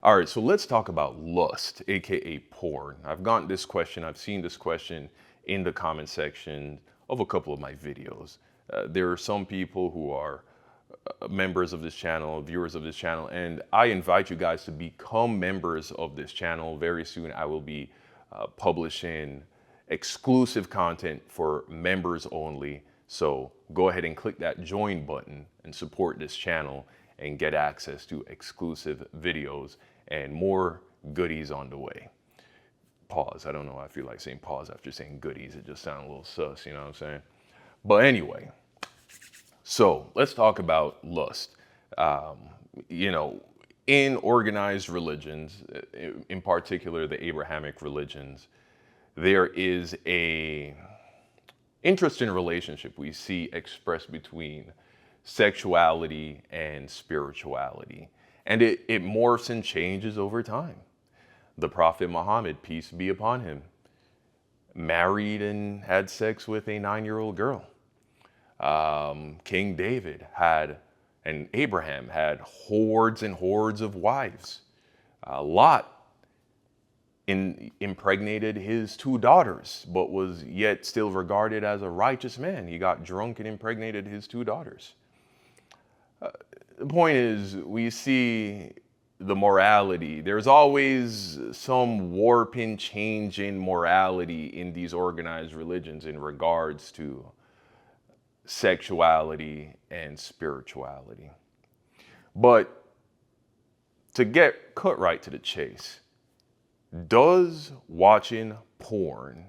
All right, so let's talk about lust, aka porn. I've seen this question in the comment section of a couple of my videos. There are some people who are members of this channel, viewers of this channel, and I invite you guys to become members of this channel. Very soon, I will be publishing exclusive content for members only. So go ahead and click that join button and support this channel and get access to exclusive videos and more goodies on the way. Pause. I don't know. I feel like saying pause after saying goodies. It just sounds a little sus, you know what I'm saying? But anyway, so let's talk about lust. Um, you know, in organized religions, in particular the Abrahamic religions, there is a interesting relationship we see expressed between sexuality and spirituality. And it morphs and changes over time. The Prophet Muhammad, peace be upon him, married and had sex with a 9-year-old girl. King David had, and Abraham had hordes and hordes of wives. Lot impregnated his 2 daughters, but was yet still regarded as a righteous man. He got drunk and impregnated his 2 daughters. The point is, we see the morality. There's always some warping, change in morality in these organized religions in regards to sexuality and spirituality. But to get cut right to the chase, does watching porn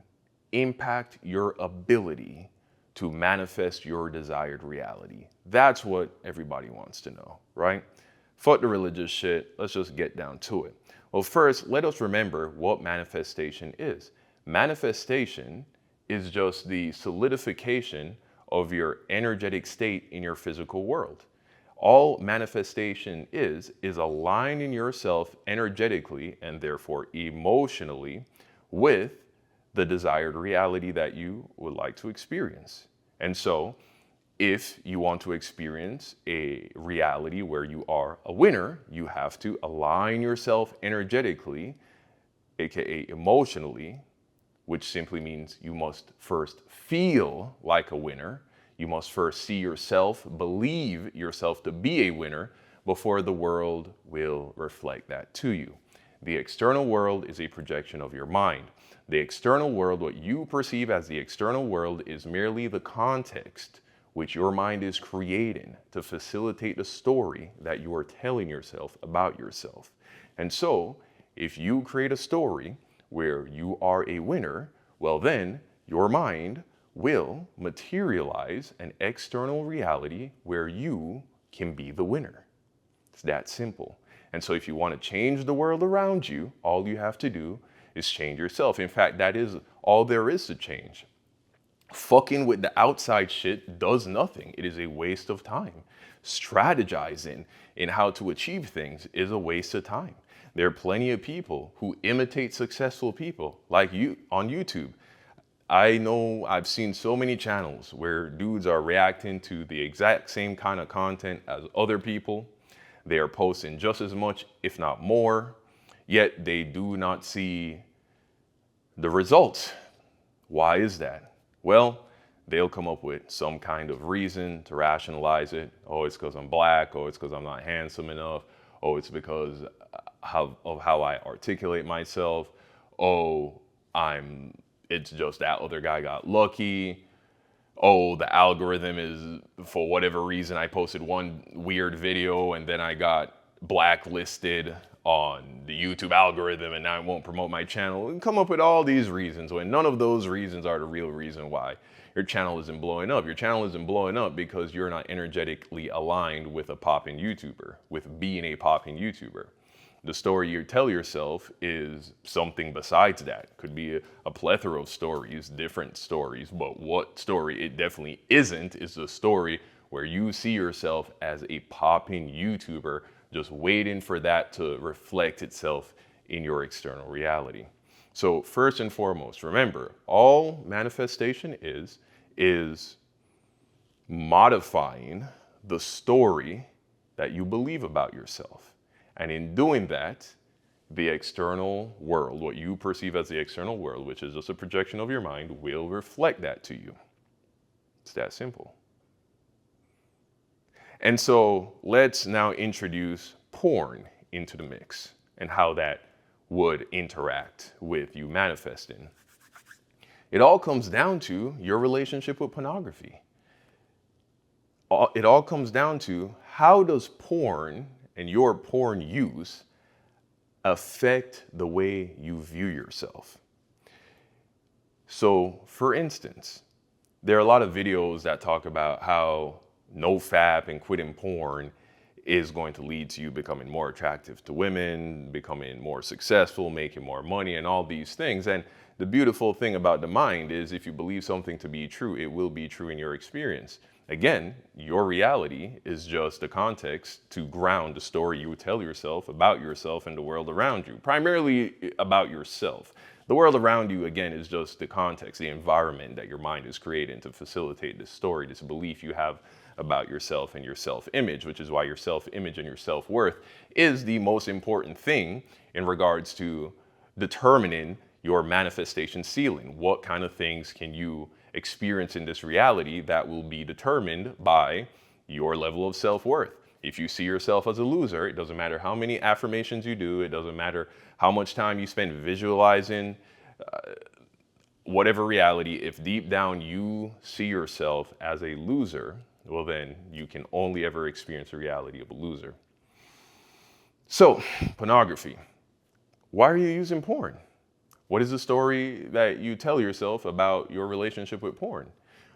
impact your ability to manifest your desired reality? That's what everybody wants to know, right? Fuck the religious shit. Let's just get down to it. Well, first, let us remember what manifestation is. Manifestation is just the solidification of your energetic state in your physical world. All manifestation is aligning yourself energetically and therefore emotionally with the desired reality that you would like to experience. And so, if you want to experience a reality where you are a winner, you have to align yourself energetically, aka emotionally, which simply means you must first feel like a winner. You must first see yourself, believe yourself to be a winner before the world will reflect that to you. The external world is a projection of your mind. The external world, what you perceive as the external world, is merely the context which your mind is creating to facilitate the story that you are telling yourself about yourself. And so, if you create a story where you are a winner, well then, your mind will materialize an external reality where you can be the winner. It's that simple. And so if you want to change the world around you, all you have to do is change yourself. In fact, that is all there is to change. Fucking with the outside shit does nothing. It is a waste of time. Strategizing in how to achieve things is a waste of time. There are plenty of people who imitate successful people, like you on YouTube. I know I've seen so many channels where dudes are reacting to the exact same kind of content as other people. They are posting just as much, if not more, yet they do not see the results. Why is that? Well, they'll come up with some kind of reason to rationalize it. Oh, it's because I'm black. Oh, it's because I'm not handsome enough. Oh, it's because of how I articulate myself. Oh, it's just that other guy got lucky. Oh, the algorithm is, for whatever reason, I posted one weird video and then I got blacklisted on the YouTube algorithm and now it won't promote my channel. And come up with all these reasons when none of those reasons are the real reason why your channel isn't blowing up. Your channel isn't blowing up because you're not energetically aligned with a popping YouTuber, with being a popping YouTuber. The story you tell yourself is something besides that. Could be a plethora of stories, different stories, but what story it definitely isn't is the story where you see yourself as a popping YouTuber, just waiting for that to reflect itself in your external reality. So first and foremost, remember, all manifestation is modifying the story that you believe about yourself. And in doing that, the external world, what you perceive as the external world, which is just a projection of your mind, will reflect that to you. It's that simple. And so let's now introduce porn into the mix and how that would interact with you manifesting. It all comes down to your relationship with pornography. It all comes down to, how does porn and your porn use affect the way you view yourself? So, for instance, there are a lot of videos that talk about how NoFap and quitting porn is going to lead to you becoming more attractive to women, becoming more successful, making more money, and all these things. And the beautiful thing about the mind is, if you believe something to be true, it will be true in your experience. Again, your reality is just a context to ground the story you tell yourself about yourself and the world around you, primarily about yourself. The world around you, again, is just the context, the environment that your mind is creating to facilitate this story, this belief you have about yourself and your self-image, which is why your self-image and your self-worth is the most important thing in regards to determining your manifestation ceiling. What kind of things can you experience in this reality that will be determined by your level of self-worth? If you see yourself as a loser, it doesn't matter how many affirmations you do, it doesn't matter how much time you spend visualizing whatever reality. If deep down you see yourself as a loser, well, then you can only ever experience the reality of a loser. So, pornography. Why are you using porn? What is the story that you tell yourself about your relationship with porn?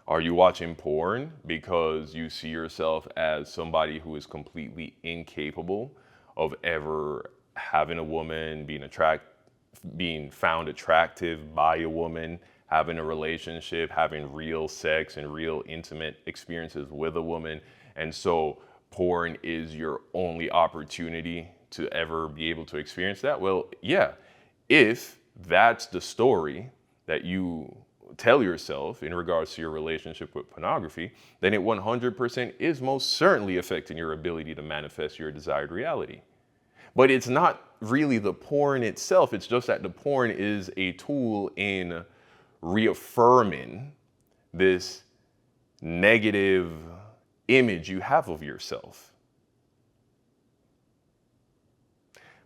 Are you watching porn because you see yourself as somebody who is completely incapable of ever having a woman, being found attractive by a woman, having a relationship, having real sex and real intimate experiences with a woman, and so porn is your only opportunity to ever be able to experience that? Well, yeah, if that's the story that you tell yourself in regards to your relationship with pornography, then it 100% is most certainly affecting your ability to manifest your desired reality. But it's not really the porn itself, it's just that the porn is a tool in reaffirming this negative image you have of yourself.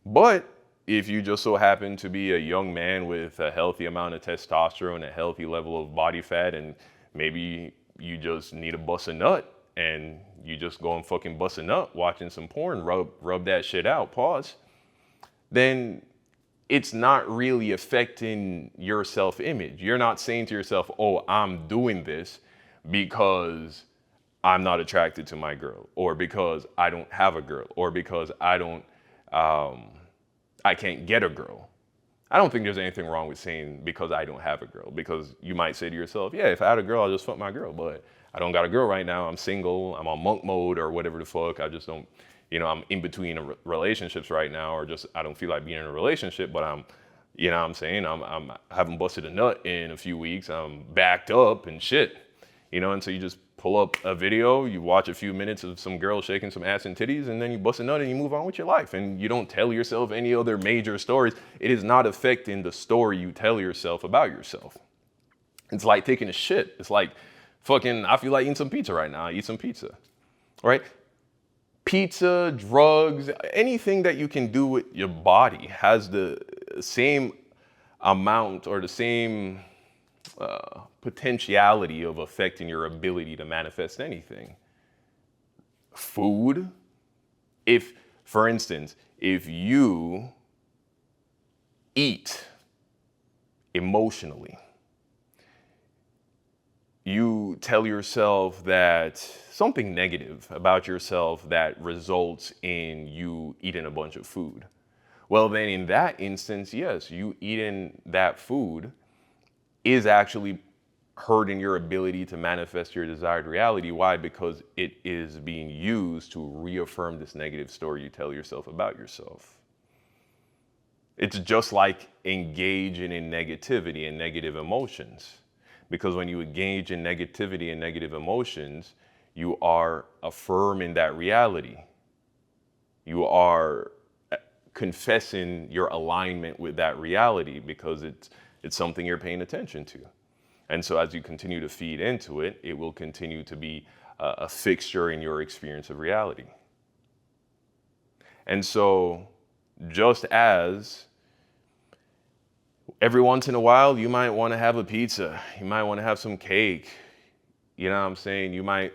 But if you just so happen to be a young man with a healthy amount of testosterone, a healthy level of body fat, and maybe you just need to bust a nut, and you just go and fucking bust a nut watching some porn, rub that shit out, pause, then it's not really affecting your self-image. You're not saying to yourself, oh, I'm doing this because I'm not attracted to my girl, or because I don't have a girl, or because I can't get a girl. I don't think there's anything wrong with saying because I don't have a girl, because you might say to yourself, yeah, if I had a girl, I'll just fuck my girl, but I don't got a girl right now. I'm single, I'm on monk mode or whatever the fuck. I just don't, I'm in between relationships right now, or just, I don't feel like being in a relationship, but I'm I haven't busted a nut in a few weeks. I'm backed up and shit, and so you just pull up a video, you watch a few minutes of some girl shaking some ass and titties, and then you bust a nut and you move on with your life. And you don't tell yourself any other major stories. It is not affecting the story you tell yourself about yourself. It's like taking a shit. It's like fucking, I feel like eating some pizza right now. I eat some pizza, right? Pizza, drugs, anything that you can do with your body has the same amount or the same potentiality of affecting your ability to manifest anything. Food, for instance, if you eat emotionally, you tell yourself that something negative about yourself that results in you eating a bunch of food. Well, then in that instance, yes, you eating that food is actually hurting your ability to manifest your desired reality. Why? Because it is being used to reaffirm this negative story you tell yourself about yourself. It's just like engaging in negativity and negative emotions. Because when you engage in negativity and negative emotions, you are affirming that reality. You are confessing your alignment with that reality because it's something you're paying attention to. And so as you continue to feed into it, it will continue to be a fixture in your experience of reality. And so just as every once in a while, you might want to have a pizza, you might want to have some cake, you know what I'm saying? You might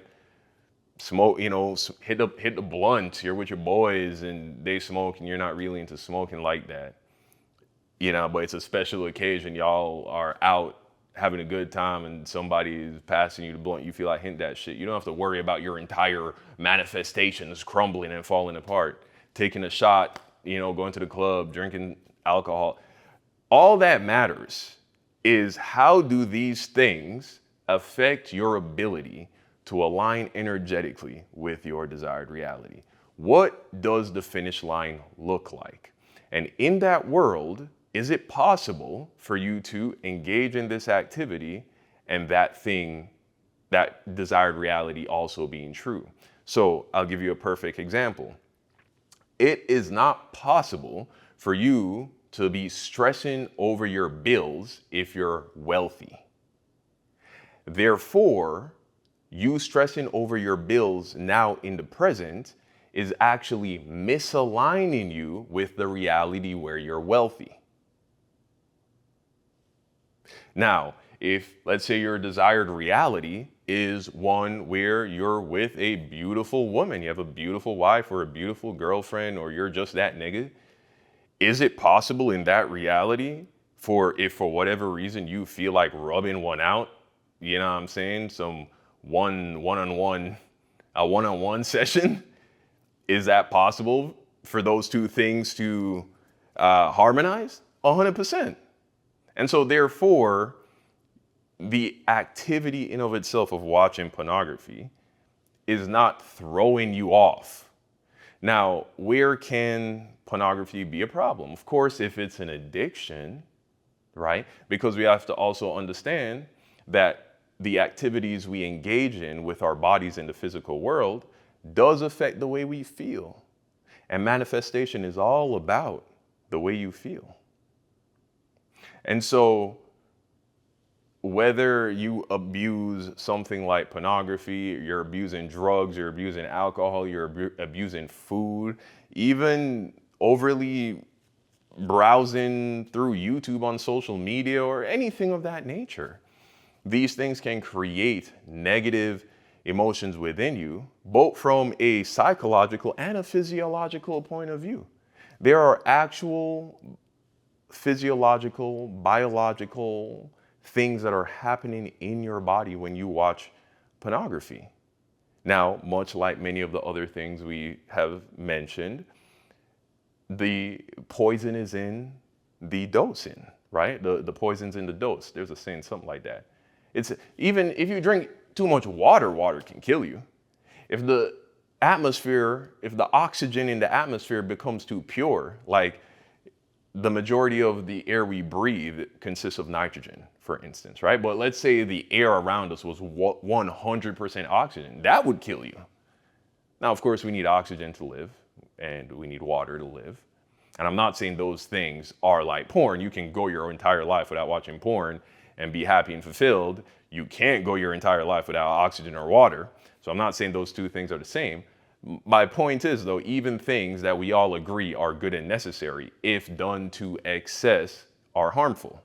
smoke, hit the blunt, you're with your boys and they smoke and you're not really into smoking like that. But it's a special occasion. Y'all are out having a good time and somebody is passing you the blunt. You feel like hint that shit. You don't have to worry about your entire manifestations crumbling and falling apart. Taking a shot, going to the club, drinking alcohol. All that matters is how do these things affect your ability to align energetically with your desired reality? What does the finish line look like? And in that world, is it possible for you to engage in this activity and that thing, that desired reality also being true? So I'll give you a perfect example. It is not possible for you to be stressing over your bills if you're wealthy. Therefore, you stressing over your bills now in the present is actually misaligning you with the reality where you're wealthy. Now, if let's say your desired reality is one where you're with a beautiful woman, you have a beautiful wife or a beautiful girlfriend, or you're just that nigga, is it possible in that reality if for whatever reason you feel like rubbing one out, you know what I'm saying? Some one-on-one session, is that possible for those two things to harmonize? 100%. And so therefore, the activity in of itself of watching pornography is not throwing you off. Now, where can pornography be a problem? Of course, if it's an addiction, right? Because we have to also understand that the activities we engage in with our bodies in the physical world does affect the way we feel. And manifestation is all about the way you feel. And so whether you abuse something like pornography, you're abusing drugs, you're abusing alcohol, you're abusing food, even overly browsing through YouTube on social media or anything of that nature, these things can create negative emotions within you, both from a psychological and a physiological point of view. There are actual physiological, biological things that are happening in your body when you watch pornography. Now, much like many of the other things we have mentioned, the poison is in the dosing, right? The poison's in the dose. There's a saying, something like that. It's even if you drink too much water, water can kill you. If the oxygen in the atmosphere becomes too pure, like the majority of the air we breathe consists of nitrogen, for instance, right? But let's say the air around us was 100% oxygen. That would kill you. Now, of course, we need oxygen to live and we need water to live. And I'm not saying those things are like porn. You can go your entire life without watching porn and be happy and fulfilled. You can't go your entire life without oxygen or water. So I'm not saying those two things are the same. My point is, though, even things that we all agree are good and necessary, if done to excess, are harmful.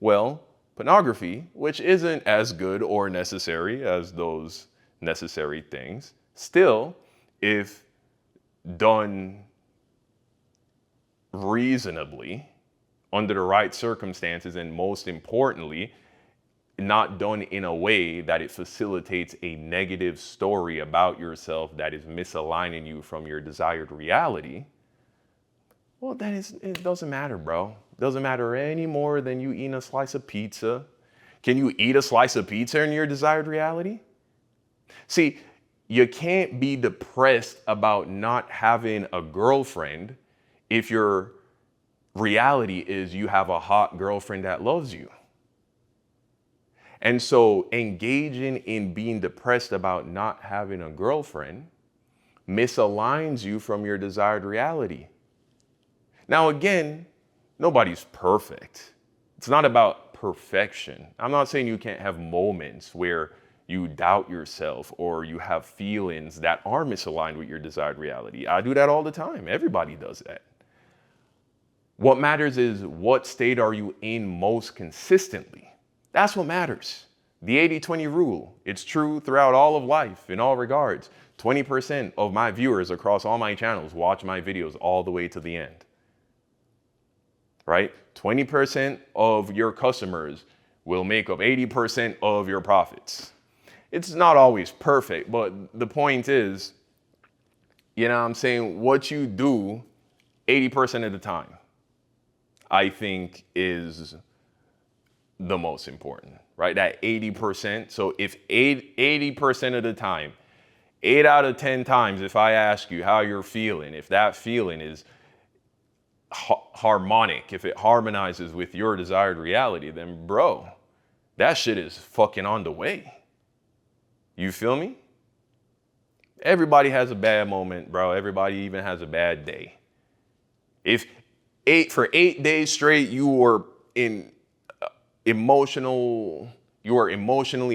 Well, pornography, which isn't as good or necessary as those necessary things, still, if done reasonably, under the right circumstances, and most importantly, not done in a way that it facilitates a negative story about yourself that is misaligning you from your desired reality, well, then it doesn't matter, bro. It doesn't matter any more than you eating a slice of pizza. Can you eat a slice of pizza in your desired reality? See, you can't be depressed about not having a girlfriend if your reality is you have a hot girlfriend that loves you. And so engaging in being depressed about not having a girlfriend misaligns you from your desired reality. Now, again, nobody's perfect. It's not about perfection. I'm not saying you can't have moments where you doubt yourself or you have feelings that are misaligned with your desired reality. I do that all the time. Everybody does that. What matters is what state are you in most consistently? That's what matters. The 80-20 rule, it's true throughout all of life in all regards. 20% of my viewers across all my channels watch my videos all the way to the end. Right? 20% of your customers will make up 80% of your profits. It's not always perfect, but the point is, you know what I'm saying, what you do 80% of the time, I think is the most important, right? That 80%. So if 80% of the time, 8 out of 10 times, if I ask you how you're feeling, if that feeling is harmonic, if it harmonizes with your desired reality, then bro, that shit is fucking on the way. You feel me? Everybody has a bad moment, bro. Everybody even has a bad day. If for 8 days straight you were emotionally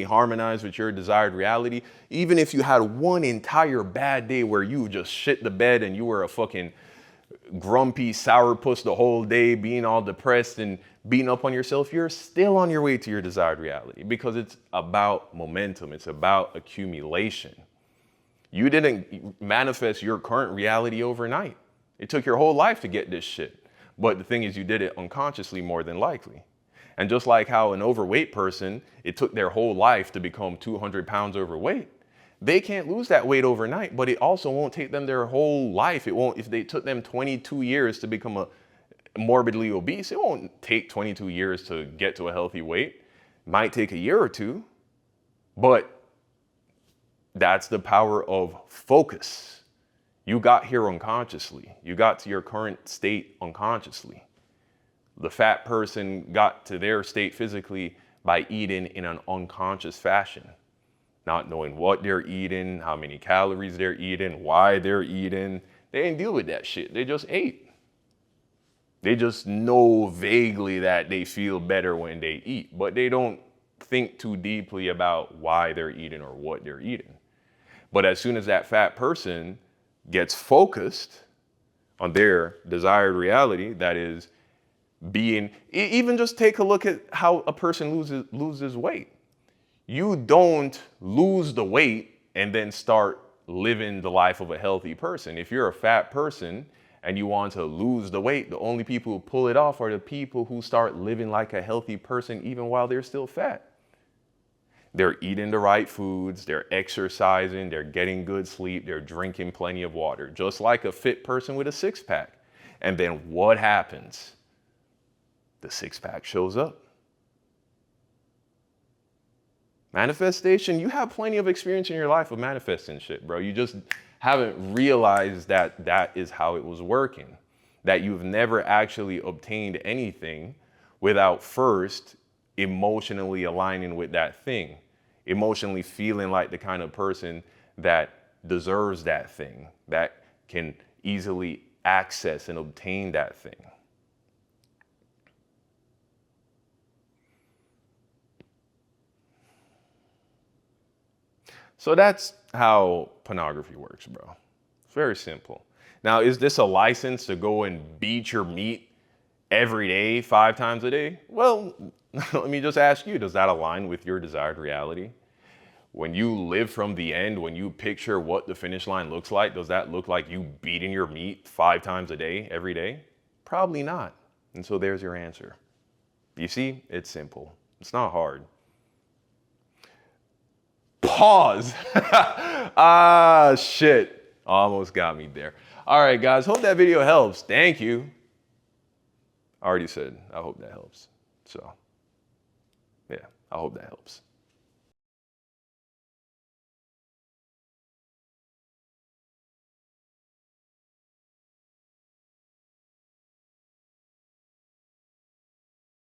harmonized with your desired reality, even if you had one entire bad day where you just shit the bed and you were a fucking grumpy sourpuss the whole day, being all depressed and beating up on yourself, you're still on your way to your desired reality, because it's about momentum. It's about accumulation. You didn't manifest your current reality overnight. It took your whole life to get this shit. But the thing is, you did it unconsciously more than likely. And just like how an overweight person, it took their whole life to become 200 pounds overweight. They can't lose that weight overnight, but it also won't take them their whole life. It won't, if they took them 22 years to become a morbidly obese, it won't take 22 years to get to a healthy weight. It might take a year or two, but that's the power of focus. You got here unconsciously. You got to your current state unconsciously. The fat person got to their state physically by eating in an unconscious fashion. Not knowing what they're eating, how many calories they're eating, why they're eating. They didn't deal with that shit. They just ate. They just know vaguely that they feel better when they eat, but they don't think too deeply about why they're eating or what they're eating. But as soon as that fat person gets focused on their desired reality, that is being, even just take a look at how a person loses weight. You don't lose the weight and then start living the life of a healthy person. If you're a fat person and you want to lose the weight, the only people who pull it off are the people who start living like a healthy person even while they're still fat. They're eating the right foods, they're exercising, they're getting good sleep, they're drinking plenty of water, just like a fit person with a six-pack. And then what happens? The six-pack shows up. Manifestation, you have plenty of experience in your life of manifesting shit, bro. You just haven't realized that that is how it was working. That you've never actually obtained anything without first emotionally aligning with that thing. Emotionally feeling like the kind of person that deserves that thing, that can easily access and obtain that thing. So that's how pornography works, bro. It's very simple. Now, is this a license to go and beat your meat every day, 5 times a day? Well, let me just ask you, does that align with your desired reality? When you live from the end, when you picture what the finish line looks like, does that look like you beating your meat 5 times a day, every day? Probably not. And so there's your answer. You see, it's simple. It's not hard. Pause. Ah, shit. Almost got me there. All right, guys. Hope that video helps. Thank you. I already said I hope that helps. So, yeah, I hope that helps.